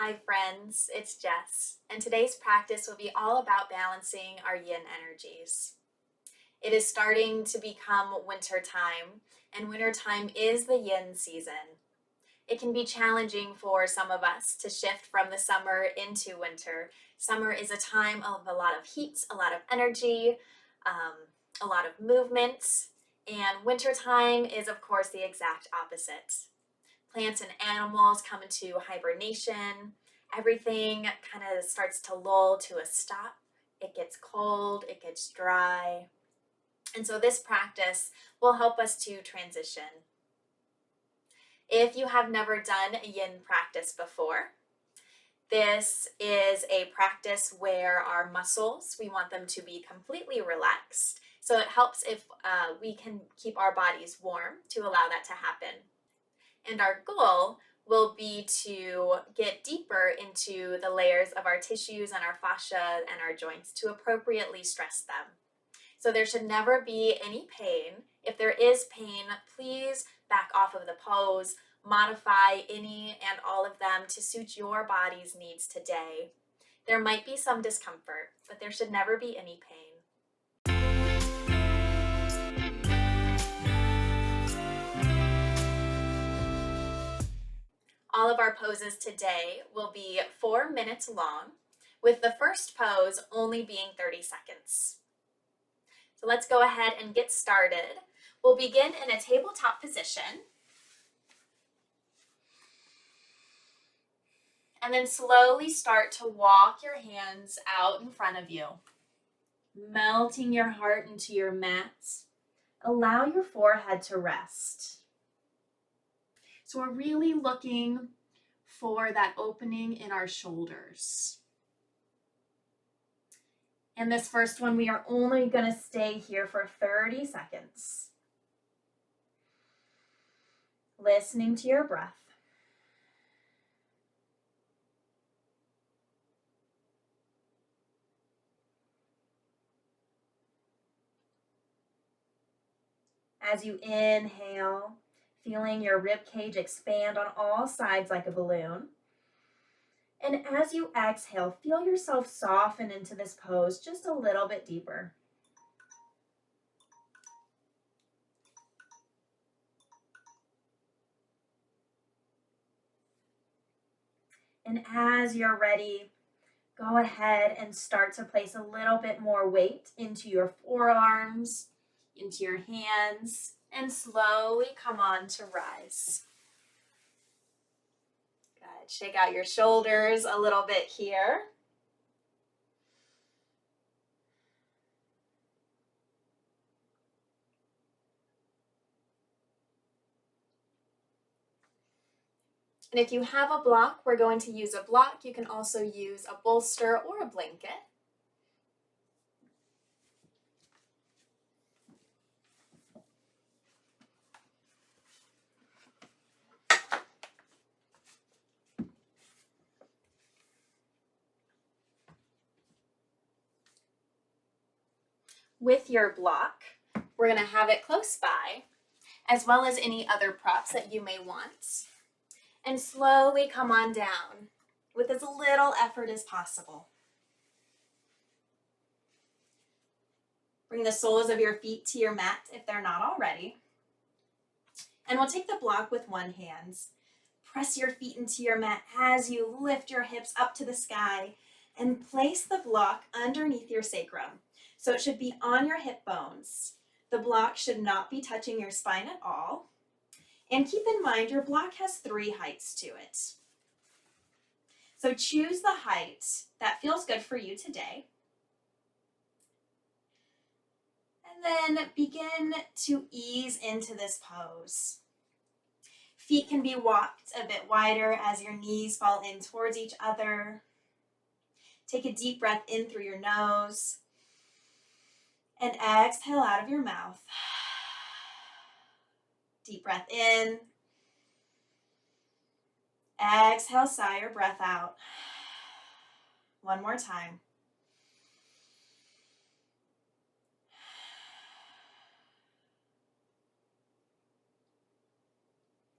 Hi friends, it's Jess, and today's practice will be all about balancing our yin energies. It is starting to become winter time, and winter time is the yin season. It can be challenging for some of us to shift from the summer into winter. Summer is a time of a lot of heat, a lot of energy, a lot of movement, and winter time is, of course, the exact opposite. Plants and animals come into hibernation. Everything kind of starts to lull to a stop. It gets cold, it gets dry. And so this practice will help us to transition. If you have never done a yin practice before, this is a practice where our muscles, we want them to be completely relaxed. So it helps if we can keep our bodies warm to allow that to happen. And our goal will be to get deeper into the layers of our tissues and our fascia and our joints to appropriately stress them. So there should never be any pain. If there is pain, please back off of the pose, modify any and all of them to suit your body's needs today. There might be some discomfort, but there should never be any pain. All of our poses today will be 4 minutes long, with the first pose only being 30 seconds. So let's go ahead and get started. We'll begin in a tabletop position, and then slowly start to walk your hands out in front of you, melting your heart into your mat. Allow your forehead to rest. So we're really looking for that opening in our shoulders. In this first one, we are only going to stay here for 30 seconds. Listening to your breath. As you inhale, feeling your rib cage expand on all sides like a balloon. And as you exhale, feel yourself soften into this pose just a little bit deeper. And as you're ready, go ahead and start to place a little bit more weight into your forearms, into your hands, and slowly come on to rise. Good. Shake out your shoulders a little bit here. And if you have a block, we're going to use a block. You can also use a bolster or a blanket. With your block, we're going to have it close by, as well as any other props that you may want. And slowly come on down with as little effort as possible. Bring the soles of your feet to your mat if they're not already. And we'll take the block with one hand. Press your feet into your mat as you lift your hips up to the sky and place the block underneath your sacrum. So it should be on your hip bones. The block should not be touching your spine at all. And keep in mind, your block has 3 heights to it. So choose the height that feels good for you today. And then begin to ease into this pose. Feet can be walked a bit wider as your knees fall in towards each other. Take a deep breath in through your nose and exhale out of your mouth. Deep breath in. Exhale, sigh your breath out. One more time.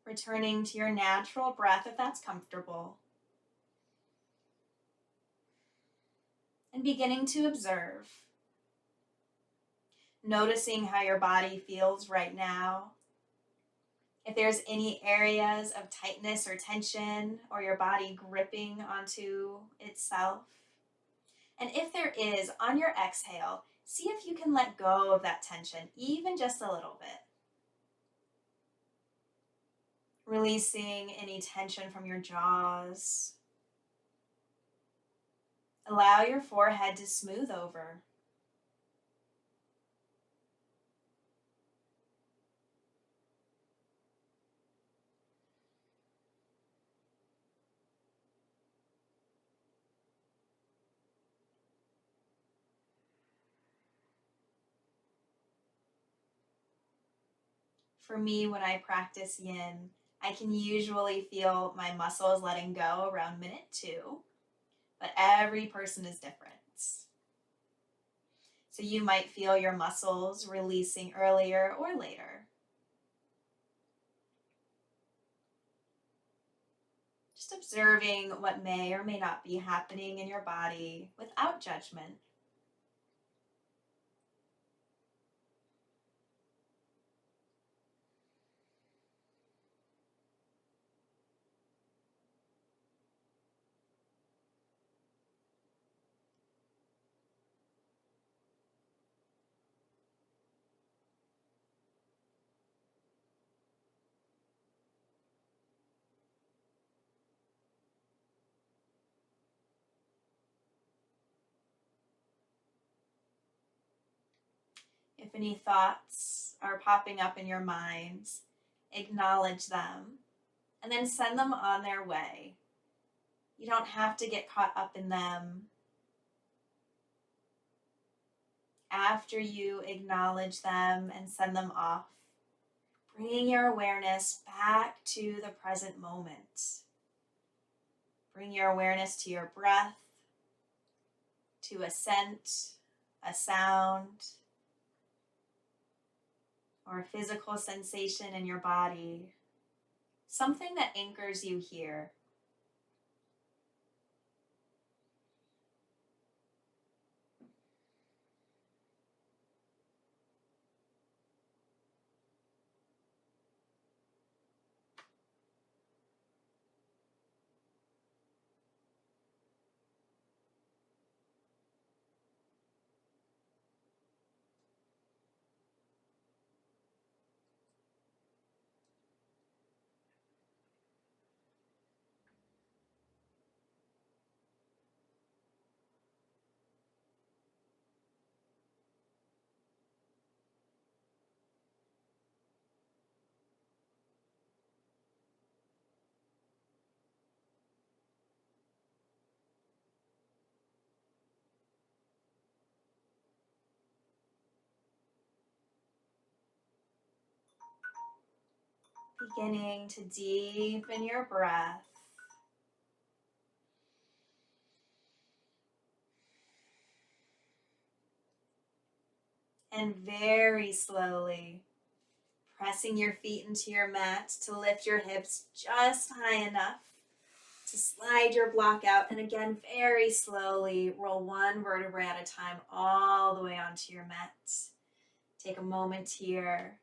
Returning to your natural breath if that's comfortable. and beginning to observe. Noticing how your body feels right now. If there's any areas of tightness or tension, or your body gripping onto itself. And if there is, on your exhale, see if you can let go of that tension, even just a little bit. Releasing any tension from your jaws. Allow your forehead to smooth over. For me, when I practice yin, I can usually feel my muscles letting go around minute 2, but every person is different. So you might feel your muscles releasing earlier or later. Just observing what may or may not be happening in your body without judgment. If any thoughts are popping up in your minds, acknowledge them and then send them on their way. You don't have to get caught up in them. After you acknowledge them and send them off, bringing your awareness back to the present moment. Bring your awareness to your breath, to a scent, a sound, or a physical sensation in your body, something that anchors you here. Beginning to deepen your breath. And very slowly, pressing your feet into your mat to lift your hips just high enough to slide your block out. And again, very slowly, roll one vertebrae at a time all the way onto your mat. Take a moment here.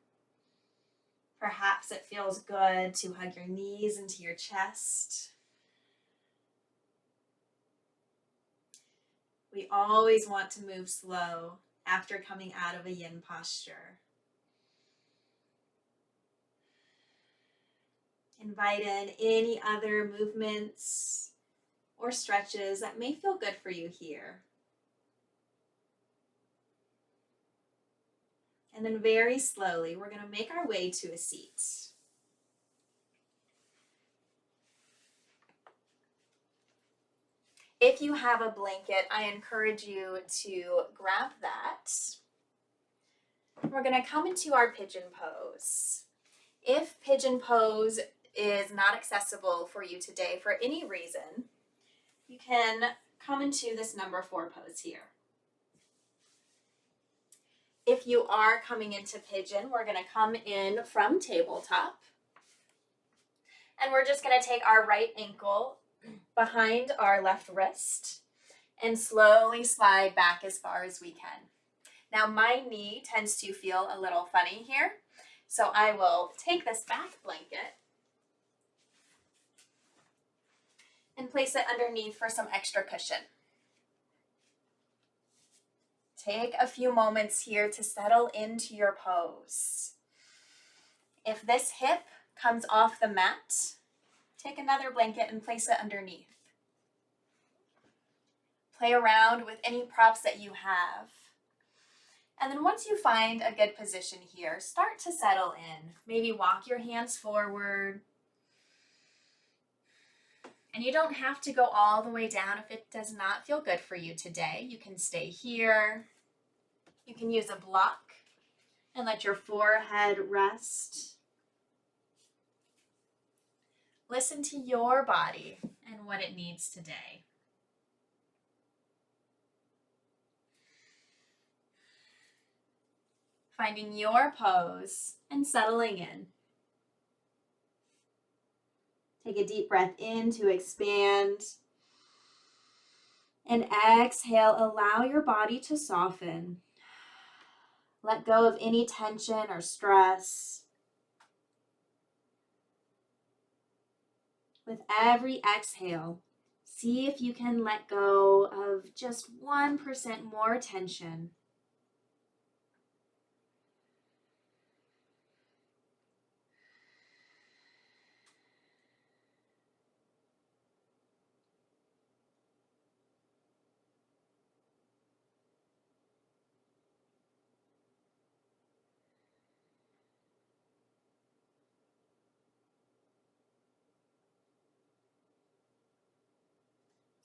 Perhaps it feels good to hug your knees into your chest. We always want to move slow after coming out of a yin posture. Invite in any other movements or stretches that may feel good for you here. And then very slowly, we're going to make our way to a seat. If you have a blanket, I encourage you to grab that. We're going to come into our pigeon pose. If pigeon pose is not accessible for you today for any reason, you can come into this number 4 pose here. If you are coming into pigeon, we're going to come in from tabletop. And we're just going to take our right ankle behind our left wrist and slowly slide back as far as we can. Now my knee tends to feel a little funny here, so I will take this back blanket and place it underneath for some extra cushion. Take a few moments here to settle into your pose. If this hip comes off the mat, take another blanket and place it underneath. Play around with any props that you have. And then once you find a good position here, start to settle in. Maybe walk your hands forward. And you don't have to go all the way down if it does not feel good for you today. You can stay here. You can use a block and let your forehead rest. Listen to your body and what it needs today. Finding your pose and settling in. Take a deep breath in to expand. And exhale, allow your body to soften. Let go of any tension or stress. With every exhale, see if you can let go of just 1% more tension.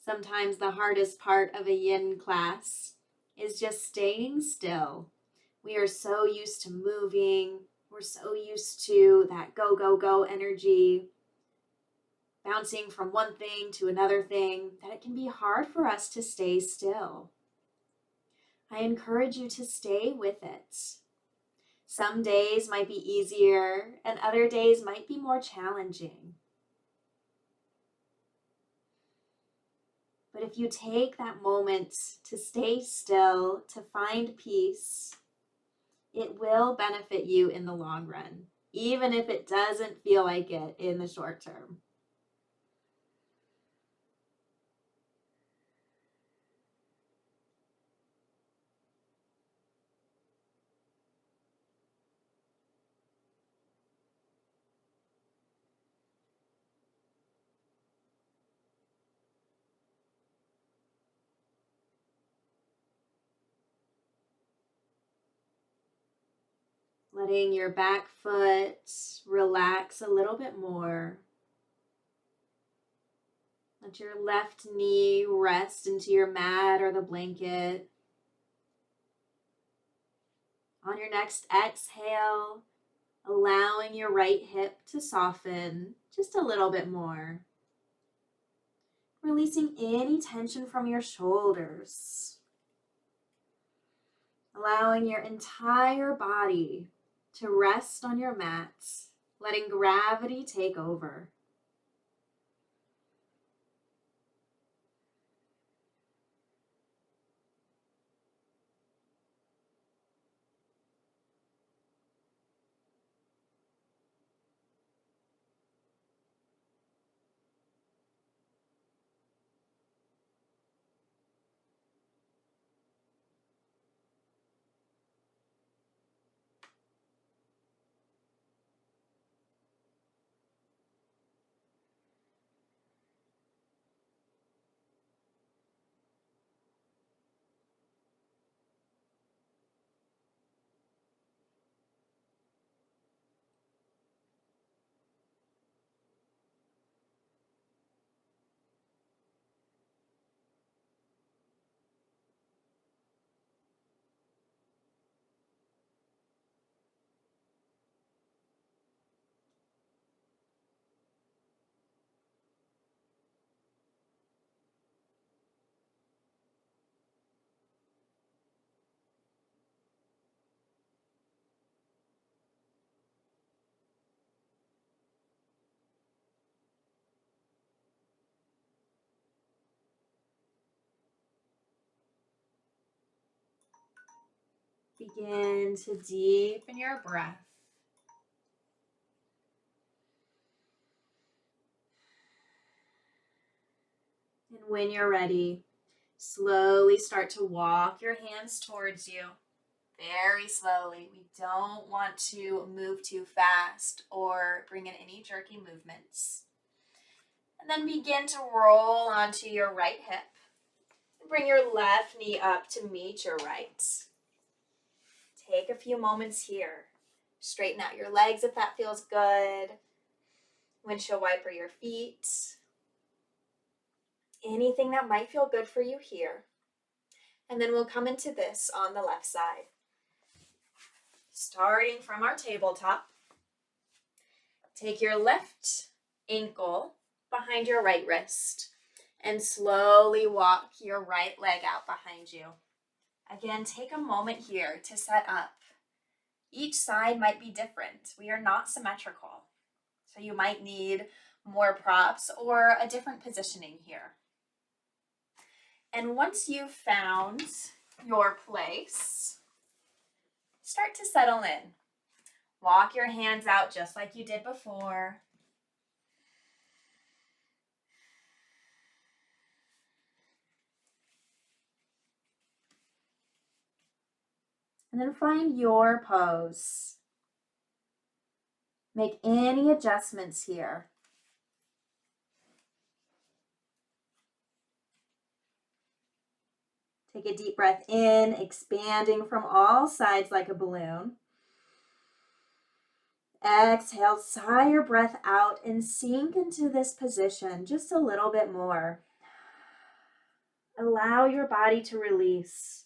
Sometimes the hardest part of a yin class is just staying still. We are so used to moving. We're so used to that go, go, go energy, bouncing from one thing to another thing, that it can be hard for us to stay still. I encourage you to stay with it. Some days might be easier and other days might be more challenging. But if you take that moment to stay still, to find peace, it will benefit you in the long run, even if it doesn't feel like it in the short term. Letting your back foot relax a little bit more. Let your left knee rest into your mat or the blanket. On your next exhale, allowing your right hip to soften just a little bit more. Releasing any tension from your shoulders. Allowing your entire body to rest on your mat, letting gravity take over. Begin to deepen your breath. And when you're ready, slowly start to walk your hands towards you. Very slowly. We don't want to move too fast or bring in any jerky movements. And then begin to roll onto your right hip. And bring your left knee up to meet your right. Take a few moments here. Straighten out your legs if that feels good. Windshield wiper your feet. Anything that might feel good for you here. And then we'll come into this on the left side. Starting from our tabletop, take your left ankle behind your right wrist and slowly walk your right leg out behind you. Again, take a moment here to set up. Each side might be different. We are not symmetrical. So you might need more props or a different positioning here. And once you've found your place, start to settle in. Walk your hands out just like you did before. And then find your pose. Make any adjustments here. Take a deep breath in, expanding from all sides like a balloon. Exhale, sigh your breath out and sink into this position just a little bit more. Allow your body to release.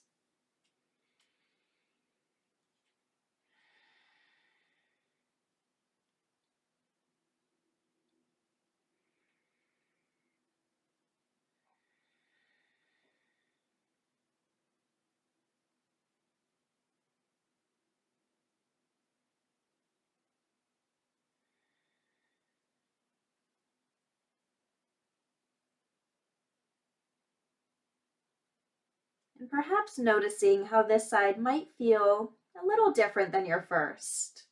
And perhaps noticing how this side might feel a little different than your first.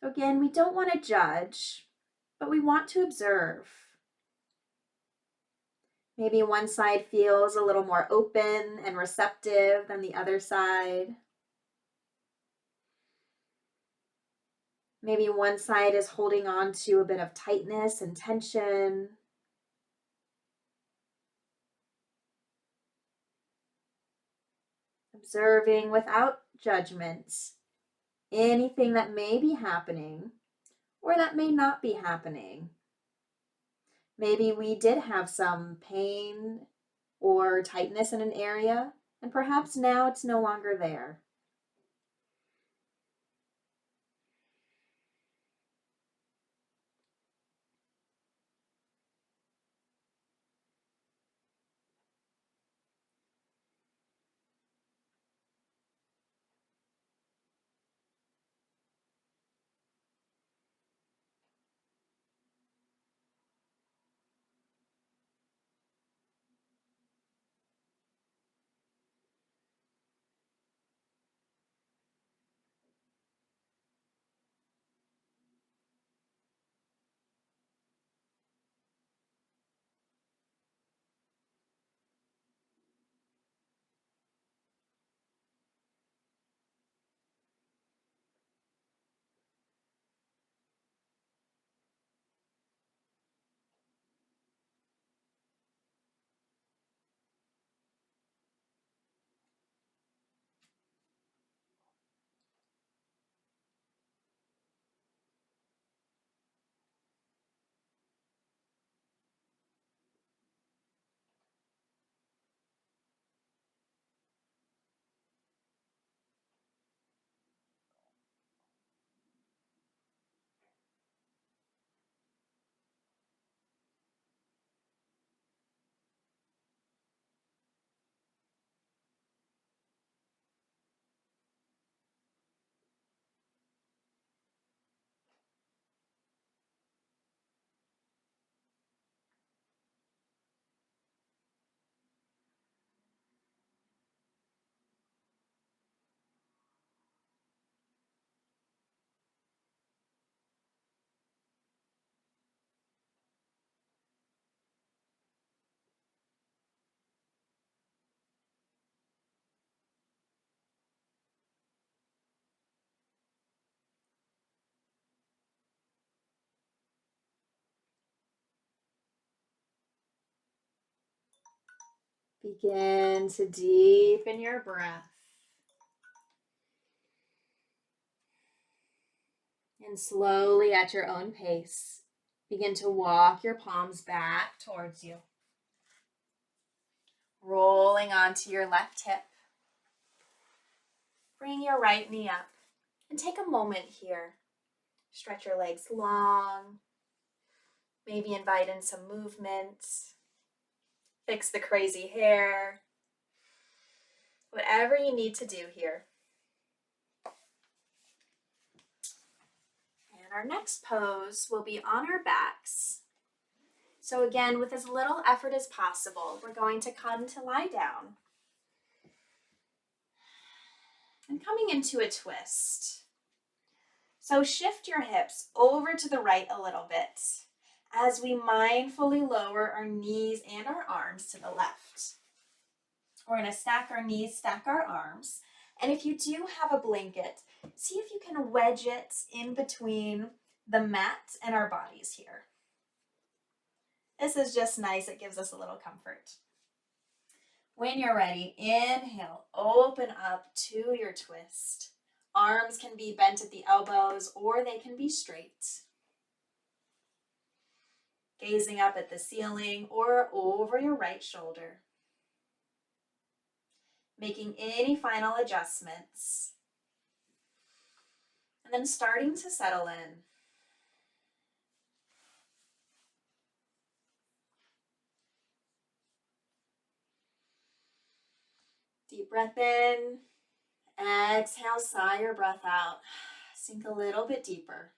So again, we don't want to judge, but we want to observe. Maybe one side feels a little more open and receptive than the other side. Maybe one side is holding on to a bit of tightness and tension. Observing without judgment anything that may be happening or that may not be happening. Maybe we did have some pain or tightness in an area, and perhaps now it's no longer there. Begin to deepen your breath. And slowly, at your own pace, begin to walk your palms back towards you. Rolling onto your left hip. Bring your right knee up and take a moment here. Stretch your legs long. Maybe invite in some movement. Fix the crazy hair. Whatever you need to do here. And our next pose will be on our backs. So again, with as little effort as possible, we're going to come to lie down. And coming into a twist. So shift your hips over to the right a little bit as we mindfully lower our knees and our arms to the left. We're going to stack our knees, stack our arms. And if you do have a blanket, see if you can wedge it in between the mat and our bodies here. This is just nice. It gives us a little comfort. When you're ready, inhale, open up to your twist. Arms can be bent at the elbows or they can be straight. Gazing up at the ceiling or over your right shoulder. Making any final adjustments. And then starting to settle in. Deep breath in. Exhale, sigh your breath out. Sink a little bit deeper.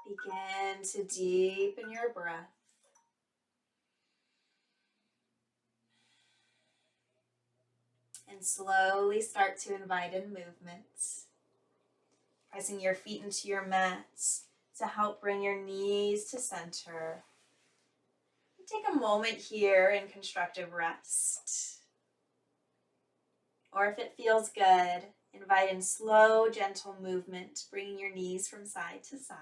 Begin to deepen your breath. And slowly start to invite in movement. Pressing your feet into your mats to help bring your knees to center. Take a moment here in constructive rest. Or if it feels good, invite in slow, gentle movement, bringing your knees from side to side.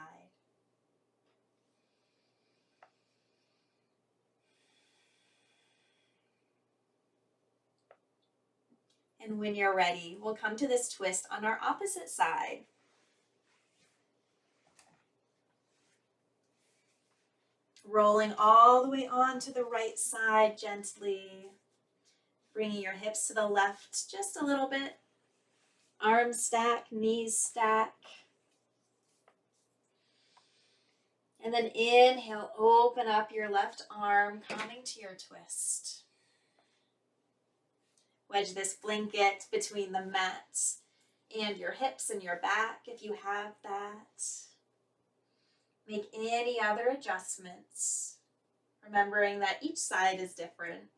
And when you're ready, we'll come to this twist on our opposite side. Rolling all the way onto the right side gently. Bringing your hips to the left just a little bit. Arms stack, knees stack. And then inhale, open up your left arm, coming to your twist. Wedge this blanket between the mat and your hips and your back if you have that. Make any other adjustments, remembering that each side is different.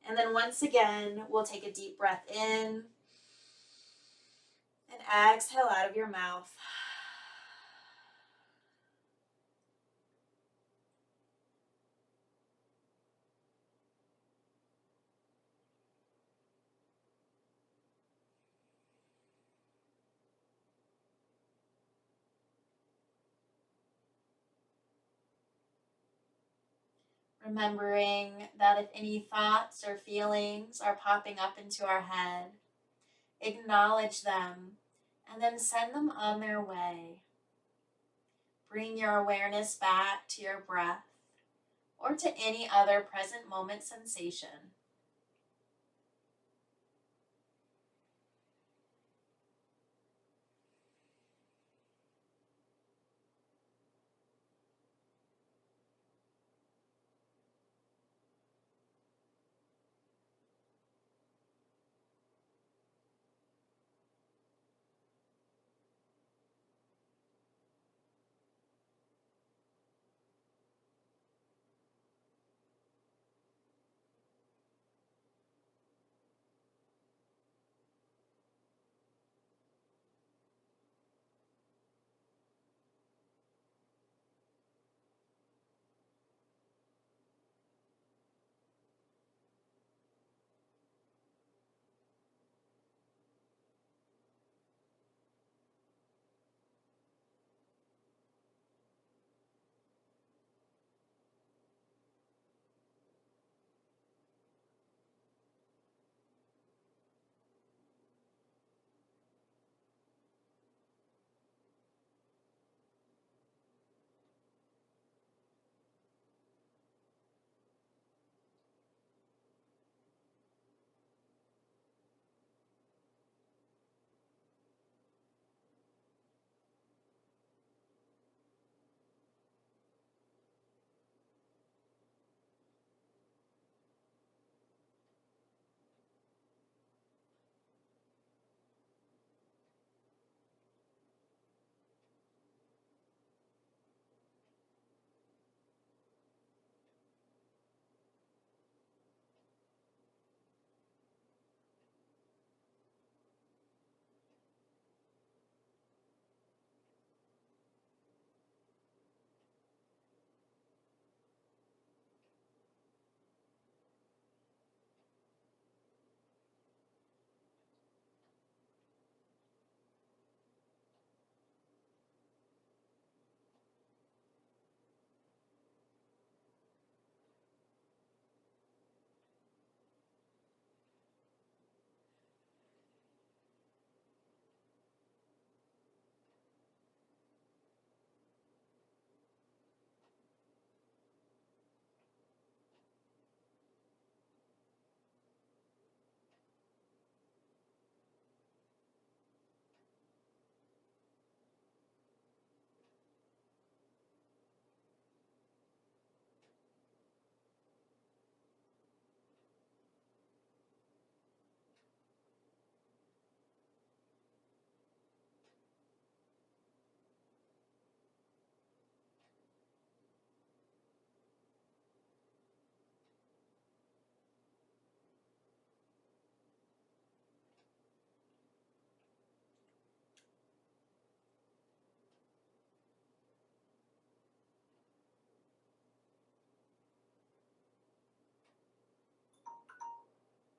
And then once again, we'll take a deep breath in and exhale out of your mouth. Remembering that if any thoughts or feelings are popping up into our head, acknowledge them and then send them on their way. Bring your awareness back to your breath or to any other present moment sensation.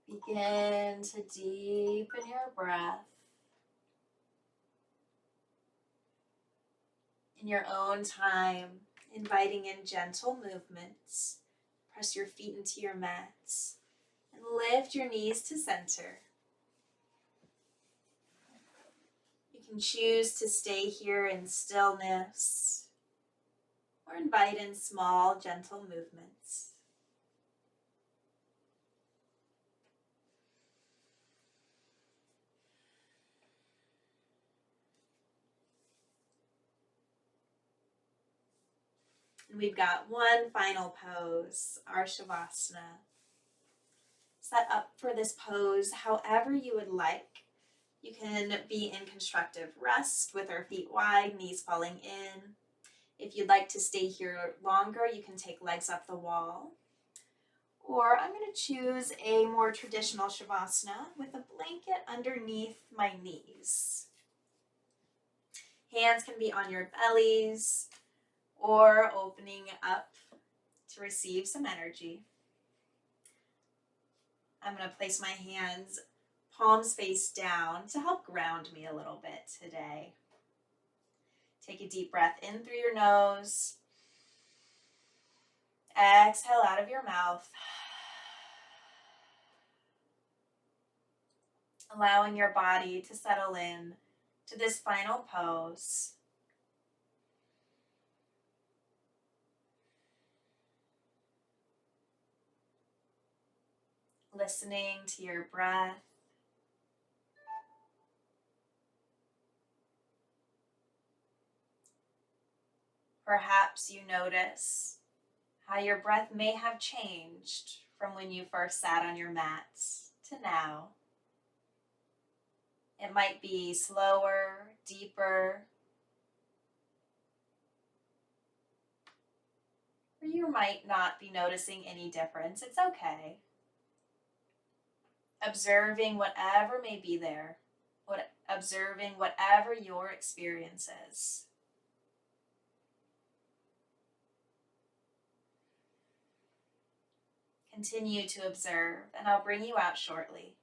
Begin to deepen your breath in your own time, inviting in gentle movements. Press your feet into your mats and lift your knees to center. You can choose to stay here in stillness or invite in small, gentle movements. And we've got one final pose, our Shavasana. Set up for this pose however you would like. You can be in constructive rest with our feet wide, knees falling in. If you'd like to stay here longer, you can take legs up the wall. Or I'm going to choose a more traditional Shavasana with a blanket underneath my knees. Hands can be on your bellies or opening up to receive some energy. I'm going to place my hands palms face down to help ground me a little bit today. Take a deep breath in through your nose. Exhale out of your mouth. Allowing your body to settle in to this final pose. Listening to your breath. Perhaps you notice how your breath may have changed from when you first sat on your mats to now. It might be slower, deeper, or you might not be noticing any difference. It's okay. Observing whatever may be there, observing whatever your experience is. Continue to observe, and I'll bring you out shortly.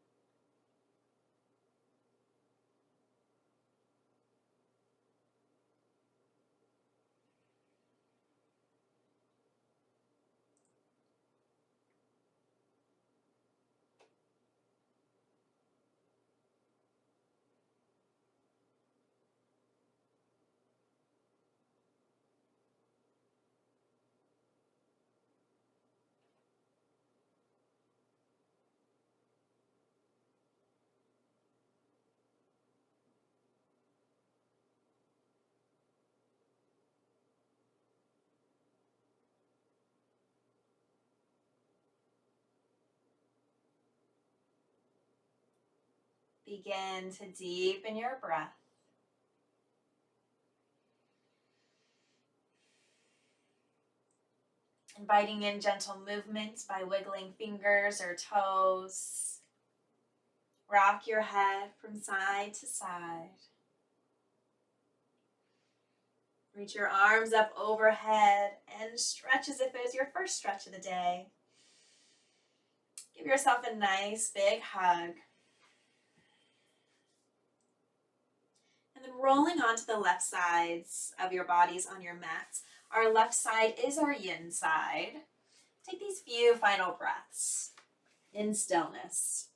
Begin to deepen your breath. Inviting in gentle movements by wiggling fingers or toes. Rock your head from side to side. Reach your arms up overhead and stretch as if it was your first stretch of the day. Give yourself a nice big hug. And then rolling onto the left sides of your bodies on your mats. Our left side is our yin side. Take these few final breaths in stillness.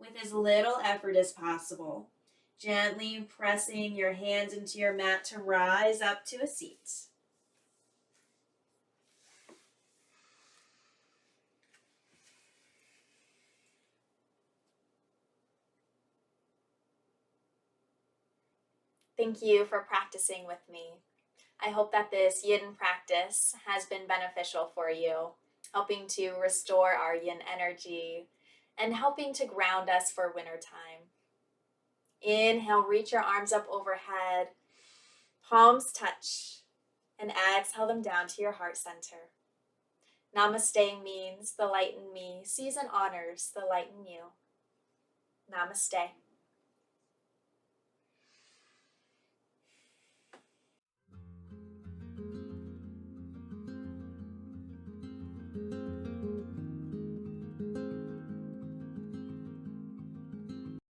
With as little effort as possible, gently pressing your hands into your mat to rise up to a seat. Thank you for practicing with me. I hope that this yin practice has been beneficial for you, helping to restore our yin energy and helping to ground us for winter time. Inhale, reach your arms up overhead, palms touch, and exhale them down to your heart center. Namaste means the light in me sees and honors the light in you. Namaste.